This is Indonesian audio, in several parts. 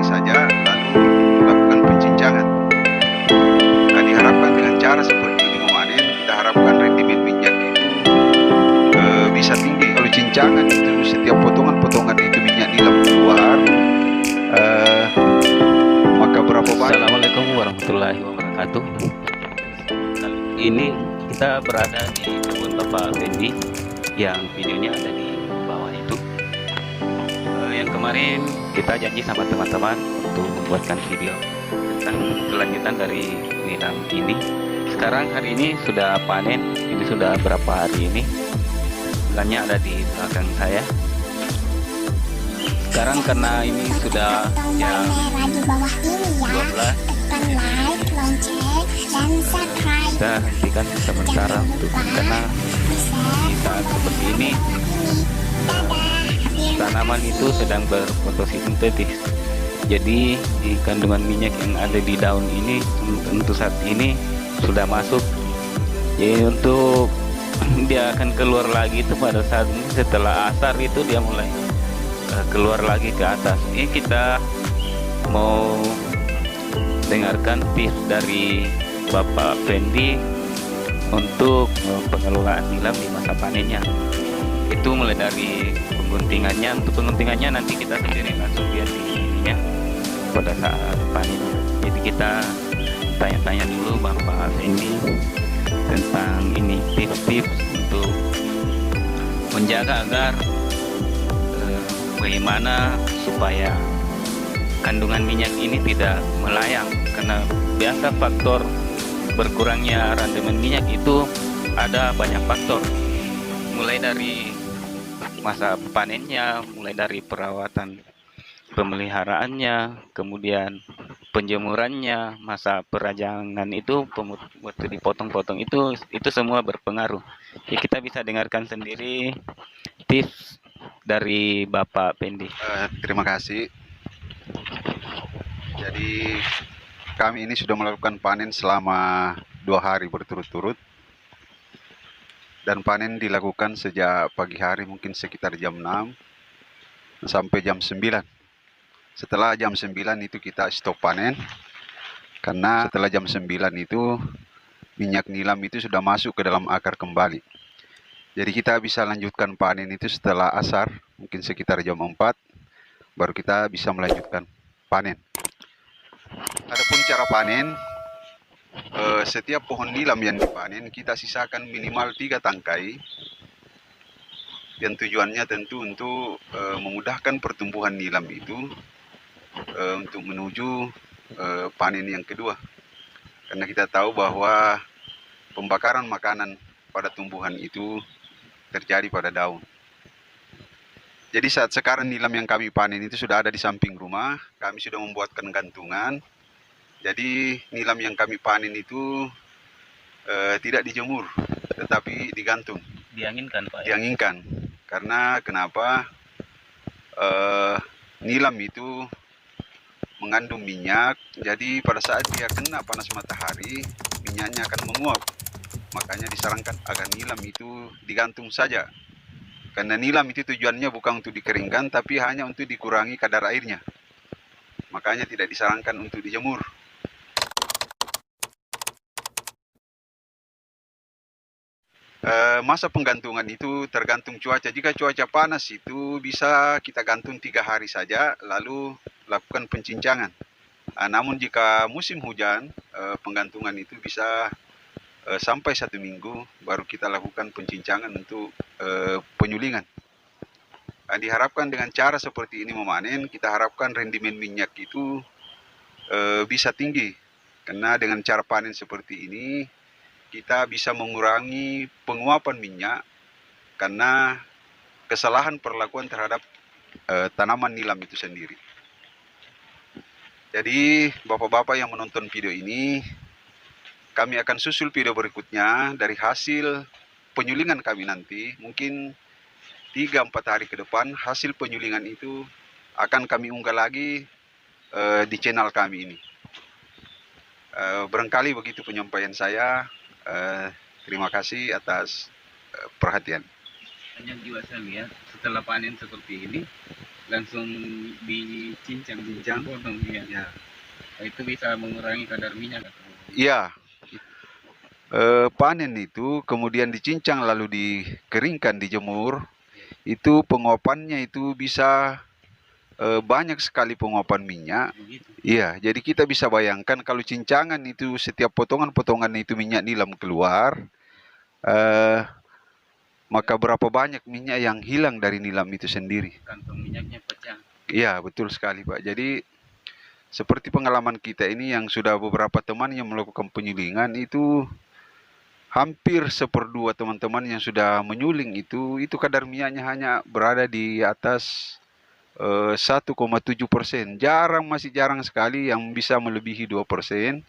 hari saja, lalu lakukan pencincangan. Nah, diharapkan dengan cara seperti ini memanen, kita harapkan rendimen minyak itu bisa tinggi. Kalau cincangan itu setiap potongan-potongan itu minyak nilam keluar, maka berapa banyak? Assalamualaikum warahmatullahi wabarakatuh. Kali ini kita berada di kebun Bapak Fendi yang videonya ada di bawah itu. Yang kemarin kita janji sama teman-teman untuk membuatkan video tentang kelanjutan dari nilam ini. Sekarang hari ini sudah panen, ini sudah berapa hari ini? Bulannya ada di belakang saya. Sekarang karena ini sudah jam 12, kita hentikan sementara karena di saat seperti ini tanaman itu sedang berfotosintesis. Jadi di kandungan minyak yang ada di daun ini untuk saat ini sudah masuk. Jadi untuk dia akan keluar lagi itu pada saat ini setelah asar itu dia mulai keluar lagi ke atas. Ini kita mau dengarkan tips dari Bapak Fendi untuk pengelolaan nilam di masa panennya. Itu mulai dari pengguntingannya. Untuk pengguntingannya nanti kita sendiri langsung lihat di sininya pada saat panen. Jadi kita tanya-tanya dulu Bapak Fendi tentang ini tips-tips untuk menjaga agar bagaimana supaya kandungan minyak ini tidak melayang, karena biasa faktor berkurangnya rendemen minyak itu ada banyak faktor, mulai dari masa panennya, mulai dari perawatan pemeliharaannya, kemudian penjemurannya, masa perajangan itu, waktu dipotong-potong itu semua berpengaruh. Jadi kita bisa dengarkan sendiri tips dari Bapak Fendi. Terima kasih. Jadi kami ini sudah melakukan panen selama 2 hari berturut-turut, dan panen dilakukan sejak pagi hari mungkin sekitar jam 6 sampai jam 9. Setelah jam 9 itu kita stop panen, karena setelah jam 9 itu minyak nilam itu sudah masuk ke dalam akar kembali. Jadi kita bisa lanjutkan panen itu setelah asar, mungkin sekitar jam 4, baru kita bisa melanjutkan panen. Adapun cara panen, setiap pohon nilam yang dipanen kita sisakan minimal 3 tangkai, dan tujuannya tentu untuk memudahkan pertumbuhan nilam itu untuk menuju panen yang kedua. Karena kita tahu bahwa pembakaran makanan pada tumbuhan itu terjadi pada daun. Jadi saat sekarang nilam yang kami panen itu sudah ada di samping rumah, kami sudah membuatkan gantungan. Jadi nilam yang kami panen itu tidak dijemur, tetapi digantung. Dianginkan, Pak. Dianginkan. Karena kenapa? Nilam itu mengandung minyak, jadi pada saat dia kena panas matahari, minyaknya akan menguap. Makanya disarankan agar nilam itu digantung saja. Karena nilam itu tujuannya bukan untuk dikeringkan, tapi hanya untuk dikurangi kadar airnya. Makanya tidak disarankan untuk dijemur. Masa penggantungan itu tergantung cuaca. Jika cuaca panas itu bisa kita gantung 3 hari saja, lalu lakukan pencincangan. Namun jika musim hujan, penggantungan itu bisa sampai 1 minggu, baru kita lakukan pencincangan untuk penyulingan. Diharapkan dengan cara seperti ini memanen, kita harapkan rendimen minyak itu bisa tinggi. Karena dengan cara panen seperti ini, kita bisa mengurangi penguapan minyak karena kesalahan perlakuan terhadap tanaman nilam itu sendiri. Jadi bapak-bapak yang menonton video ini, kami akan susul video berikutnya dari hasil penyulingan kami nanti. Mungkin 3-4 hari ke depan hasil penyulingan itu akan kami unggah lagi di channel kami ini. Barangkali begitu penyampaian saya. Terima kasih atas perhatian. Banyak juga saya lihat setelah panen seperti ini, langsung dicincang, Cincang. dipotong ya. Ya. Itu bisa mengurangi kadar minyak atau Iya, panen itu kemudian dicincang lalu dikeringkan, dijemur, itu penguapannya itu bisa banyak sekali penguapan minyak. begitu. Iya, jadi kita bisa bayangkan kalau cincangan itu setiap potongan-potongan itu minyak nilam keluar, eh, maka berapa banyak minyak yang hilang dari nilam itu sendiri. Kantong minyaknya pecah. Iya, betul sekali Pak. Jadi seperti pengalaman kita ini yang sudah beberapa teman yang melakukan penyulingan itu hampir 1/2 teman-teman yang sudah menyuling itu kadar minyaknya hanya berada di atas 1,7%. Masih jarang sekali yang bisa melebihi 2%.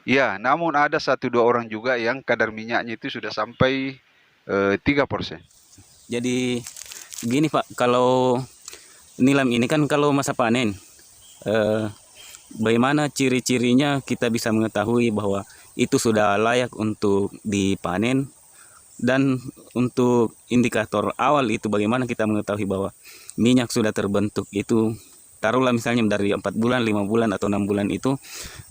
Ya, namun ada 1-2 orang juga yang kadar minyaknya itu sudah sampai 3%. Jadi gini Pak, kalau nilam ini kan kalau masa panen, bagaimana ciri-cirinya kita bisa mengetahui bahwa itu sudah layak untuk dipanen, dan untuk indikator awal itu bagaimana kita mengetahui bahwa minyak sudah terbentuk itu, taruhlah misalnya dari 4 bulan, 5 bulan, atau 6 bulan itu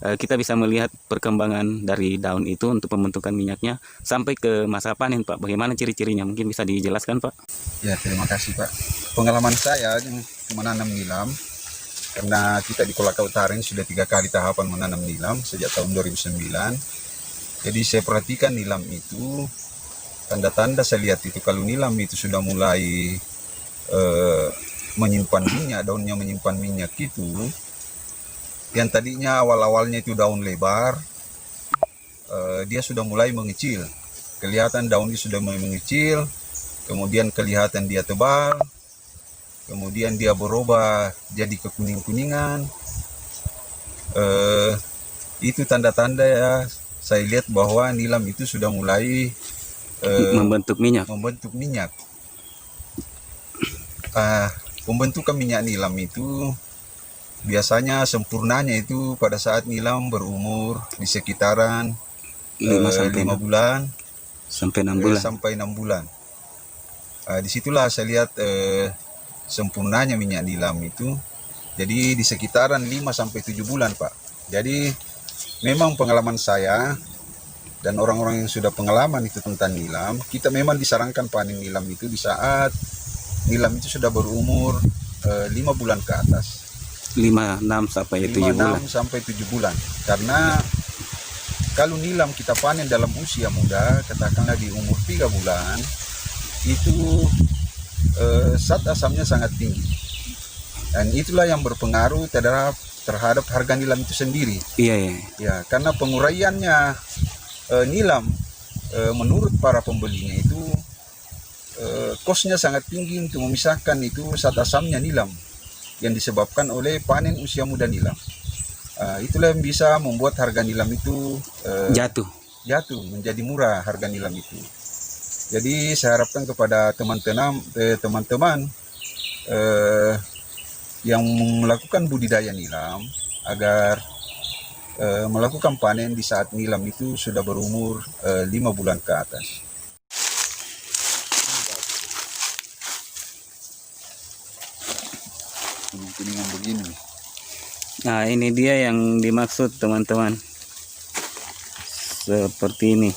kita bisa melihat perkembangan dari daun itu untuk pembentukan minyaknya sampai ke masa panen Pak. Bagaimana ciri-cirinya? Mungkin bisa dijelaskan Pak? Ya, terima kasih Pak. Pengalaman saya yang menanam nilam, karena kita di Kolaka Utara ini sudah 3 kali tahapan menanam nilam sejak tahun 2009. Jadi saya perhatikan nilam itu, tanda-tanda saya lihat itu kalau nilam itu sudah mulai menyimpan minyak, daunnya menyimpan minyak itu, yang tadinya awal-awalnya itu daun lebar, dia sudah mulai mengecil. Kelihatan daunnya sudah mulai mengecil, kemudian kelihatan dia tebal, kemudian dia berubah jadi kekuning-kuningan. Itu tanda-tanda ya, saya lihat bahwa nilam itu sudah mulai membentuk minyak. Pembentukan minyak nilam itu biasanya sempurnanya itu pada saat nilam berumur di sekitaran 5 bulan sampai 6 bulan. Sampai 6 bulan. Disitulah saya lihat sempurnanya minyak nilam itu. Jadi di sekitaran 5 sampai 7 bulan Pak. Jadi memang pengalaman saya dan orang-orang yang sudah pengalaman itu tentang nilam, kita memang disarankan panen nilam itu di saat nilam itu sudah berumur 5 bulan ke atas. 5, 6 sampai 7 bulan. 5, 6 sampai 7 bulan. Karena kalau nilam kita panen dalam usia muda, katakanlah di umur 3 bulan, itu zat asamnya sangat tinggi. Dan itulah yang berpengaruh terhadap harga nilam itu sendiri. Iya. Ya, karena penguraiannya nilam menurut para pembelinya itu kosnya sangat tinggi untuk memisahkan itu zat asamnya nilam yang disebabkan oleh panen usia muda nilam. Itulah yang bisa membuat harga nilam itu jatuh menjadi murah harga nilam itu. Jadi saya harapkan kepada teman-teman yang melakukan budidaya nilam agar melakukan panen di saat nilam itu sudah berumur 5 bulan ke atas. Kuning-kuningan begini. Nah, ini dia yang dimaksud teman-teman. Seperti ini.